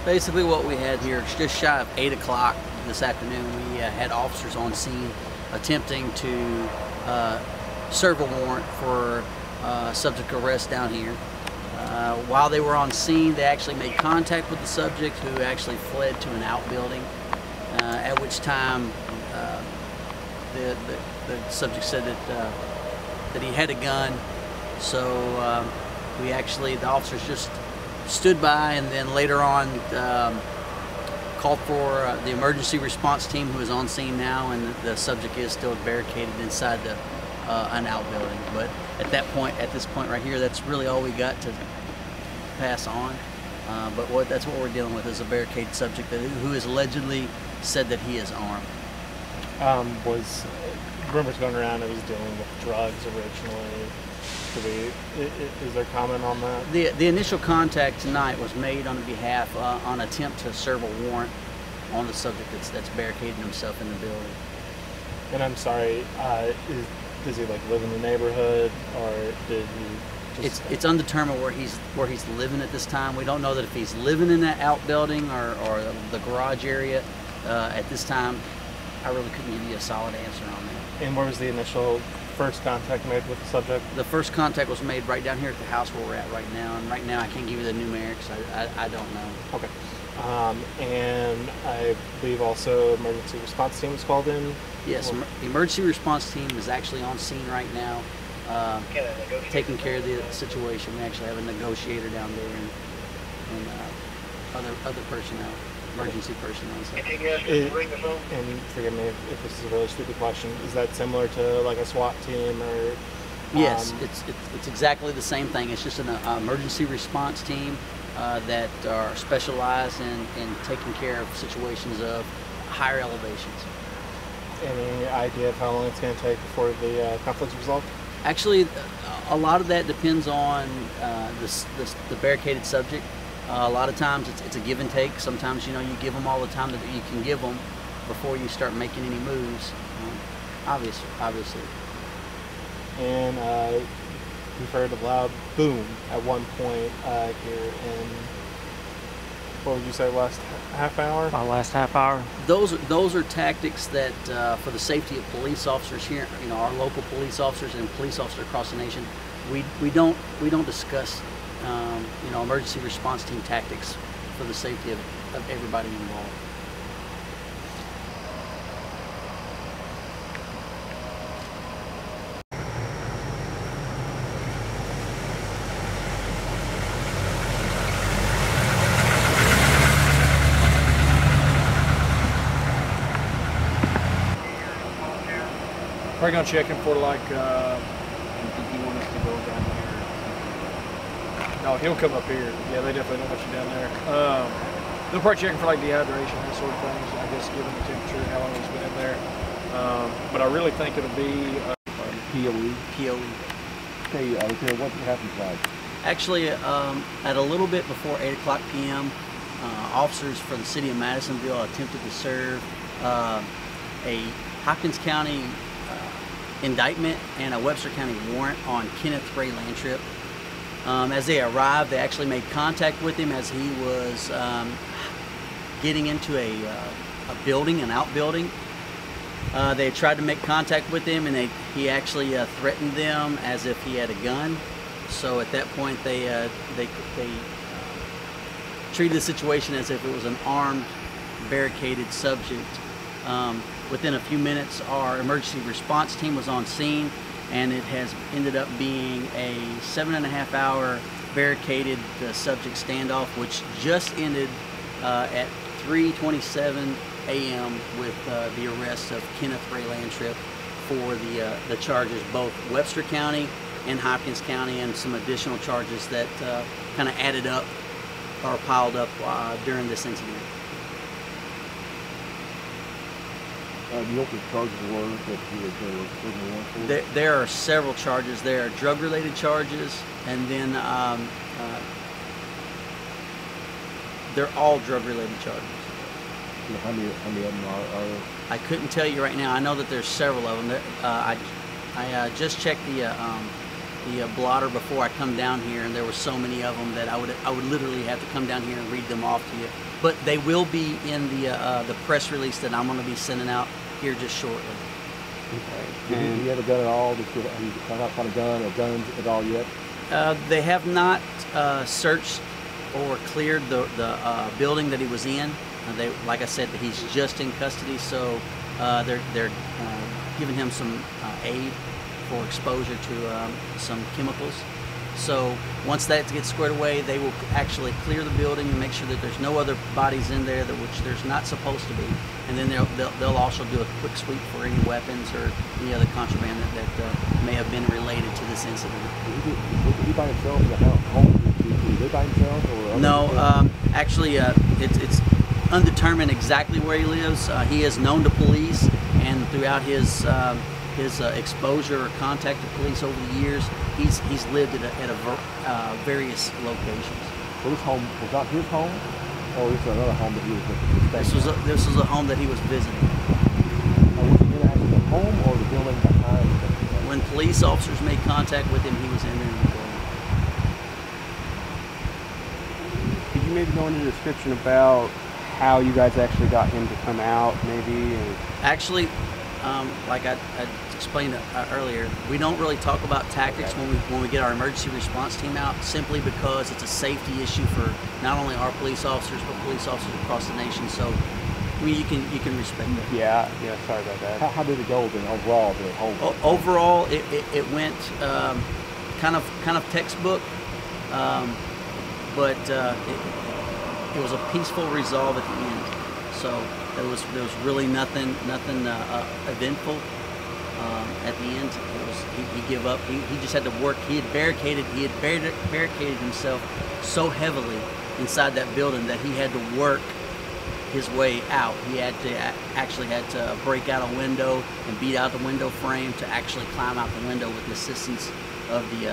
Basically what we had here, just shy of 8 o'clock this afternoon, we had officers on scene attempting to serve a warrant for subject arrest down here. While they were on scene, they actually made contact with the subject, who actually fled to an outbuilding, at which time the subject said that he had a gun. So the officers just stood by, and then later on called for the emergency response team, who is on scene now, and the subject is still barricaded inside an outbuilding. But at this point right here, that's really all we got to pass on. But that's what we're dealing with, is a barricaded subject who is allegedly said that he is armed. Was rumors going around it was dealing with drugs originally? Is there comment on that? The initial contact tonight was made on behalf on attempt to serve a warrant on the subject that's barricading himself in the building. And I'm sorry, does he like live in the neighborhood, or did he just... It's undetermined where he's living at this time. We don't know that if he's living in that outbuilding or the garage area at this time. I really couldn't give you a solid answer on that. And where was the initial first contact made with the subject? The first contact was made right down here at the house where we're at right now, and right now I can't give you the numerics. I don't know. Okay. And I believe also emergency response team was called in? Yes, the emergency response team is actually on scene right now, taking care of the situation. We actually have a negotiator down there and other personnel. Emergency personnel. And forgive me if this is a really stupid question, is that similar to like a SWAT team, or? Yes, it's exactly the same thing. It's just an emergency response team that are specialized in taking care of situations of higher elevations. Any idea of how long it's going to take before the conflict's resolved? Actually, a lot of that depends on the barricaded subject. A lot of times it's a give and take. Sometimes, you give them all the time that you can give them before you start making any moves. Obviously. And we've heard a loud boom at one point here in, what would you say, last half hour? Last half hour. Those are tactics that, for the safety of police officers here, our local police officers and police officers across the nation, we don't discuss emergency response team tactics for the safety of everybody involved. We're gonna check him for like. No, he'll come up here. Yeah, they definitely don't want you down there. They'll probably check him for like dehydration, that sort of things, I guess, given the temperature and how long he's been in there. But I really think it'll be POE. POE. Okay, what happened tonight? Actually, at a little bit before 8 o'clock p.m., officers for the city of Madisonville attempted to serve a Hopkins County indictment and a Webster County warrant on Kenneth Ray Landtrip. As they arrived, they actually made contact with him as he was getting into a building, an outbuilding. They tried to make contact with him, and he actually threatened them as if he had a gun. So at that point, they treated the situation as if it was an armed, barricaded subject. Within a few minutes, our emergency response team was on scene, and it has ended up being a 7.5-hour barricaded subject standoff, which just ended at 3:27 a.m. with the arrest of Kenneth Ray Landtrip for the charges, both Webster County and Hopkins County, and some additional charges that kind of added up or piled up during this incident. Do you know what the charges were that you were for? There are several charges. There are drug-related charges, and then they're all drug-related charges. How many of them are? I couldn't tell you right now. I know that there's several of them. I just checked the the blotter before I come down here, and there were so many of them that I would literally have to come down here and read them off to you. But they will be in the press release that I'm going to be sending out here just shortly. Okay. Did he have a gun at all? Did he not find a gun or guns at all yet? They have not searched or cleared the building that he was in. Like I said, he's just in custody, so they're giving him some aid for exposure to some chemicals. So once that gets squared away, they will actually clear the building and make sure that there's no other bodies in there, which there's not supposed to be. And then they'll also do a quick sweep for any weapons or any other contraband that may have been related to this incident. Was he by himself in the home? Did he live by himself? Or no, actually, it's undetermined exactly where he lives. He is known to police, and throughout his exposure or contact to police over the years, he's lived at various locations. So this home was not his home, or this was another home that he was visiting? This was a home that he was visiting. Was he in actually the home or the building behind? When police officers made contact with him, he was entering the building. Could you maybe go into the description about how you guys actually got him to come out, maybe? Actually, like I explained earlier, we don't really talk about tactics when we get our emergency response team out, simply because it's a safety issue for not only our police officers but police officers across the nation. So, I mean, you can respect that. Yeah. Sorry about that. How did it go then overall? Overall, it went kind of textbook, but it was a peaceful resolve at the end. So there was really nothing eventful. At the end, he gave up. He just had to work. He had barricaded himself so heavily inside that building that he had to work his way out. He actually had to break out a window and beat out the window frame to actually climb out the window with the assistance of the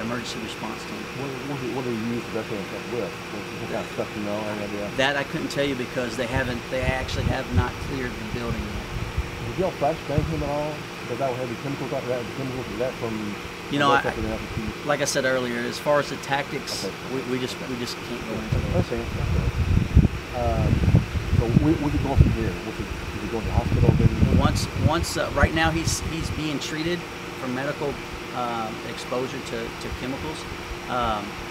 emergency response team. What did he use the weapon with? What kind of stuff, you know? Any idea? That I couldn't tell you because they actually have not cleared the building yet. Did y'all flashbang him at all? Because that would have the chemicals out there. The chemicals is that from? You know, like I said earlier, as far as the tactics, we just can't go into that. Okay. So where's he going from here? Is he going to the hospital? Once right now he's being treated for medical exposure to chemicals.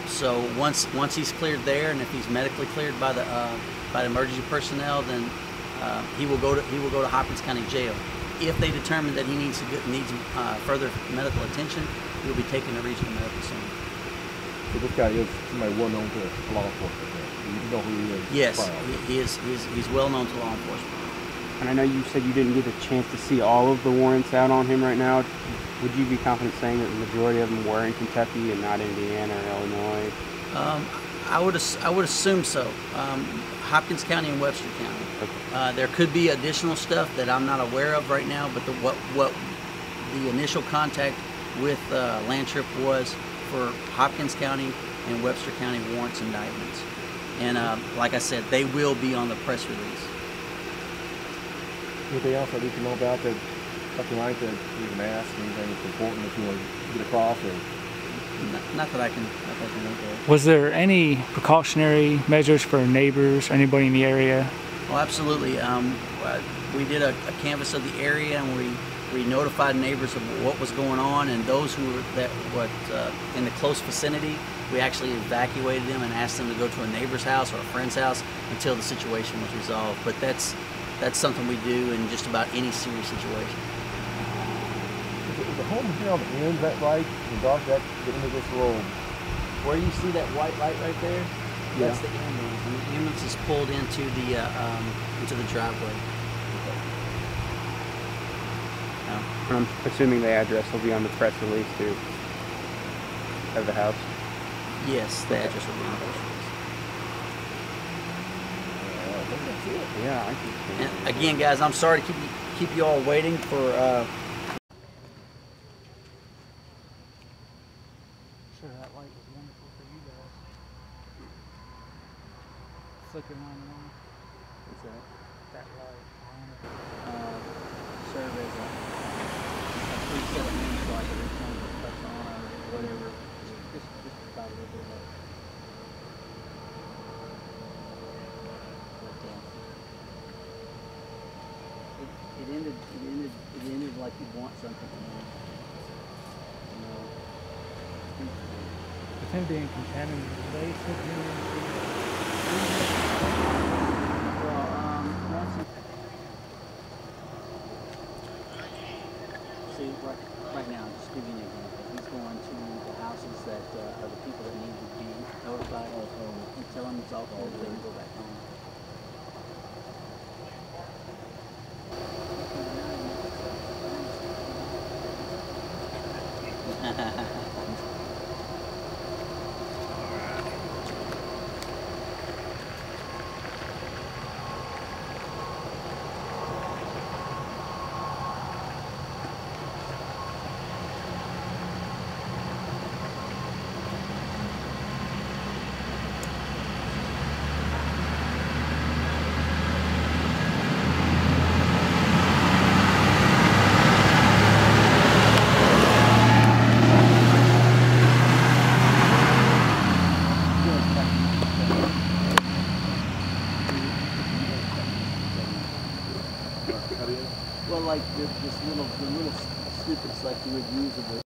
So once he's cleared there, and if he's medically cleared by the emergency personnel, then he will go to Hopkins County Jail. If they determine that he needs further medical attention, he'll be taken to regional medical center. So this guy is somebody well known to law enforcement. You know who he is? Yes, he's well known to law enforcement. And I know you said you didn't get a chance to see all of the warrants out on him right now. Would you be confident saying that the majority of them were in Kentucky and not Indiana or Illinois? I would assume so. Hopkins County and Webster County. Okay. There could be additional stuff that I'm not aware of right now, but what the initial contact with Landtrip was for Hopkins County and Webster County warrants indictments. And like I said, they will be on the press release. Anything else I need to know about that? Something like that you can ask? Anything that's important that you want to get across? Or? Not that I can think of. Was there any precautionary measures for neighbors or anybody in the area? Well, absolutely. We did a canvass of the area, and we notified neighbors of what was going on, and those who were in the close vicinity, we actually evacuated them and asked them to go to a neighbor's house or a friend's house until the situation was resolved. But that's something we do in just about any serious situation. Is the home here on the end, is that right? In the dark, that get into this little... Where you see that white light right there? Yeah. That's the ambulance, and the ambulance is pulled into the driveway. I'm assuming the address will be on the press release too of the house. Yes, the address will be on the press release. Yeah, I can. And again, guys, I'm sorry to keep you all waiting for. Sure, that light was wonderful for you guys. Flickering on and on. What's that? That light. Serve as a preset means like every time it cuts on or whatever. Just about a little bit low. But it ended like you want something. You know. With him being contaminated, they said Well, see, right now, just to give you an example, he's going to the houses that are the people that need to be notified and tell them it's all clear, they can go back home. Well, like the little snippets like you would use of the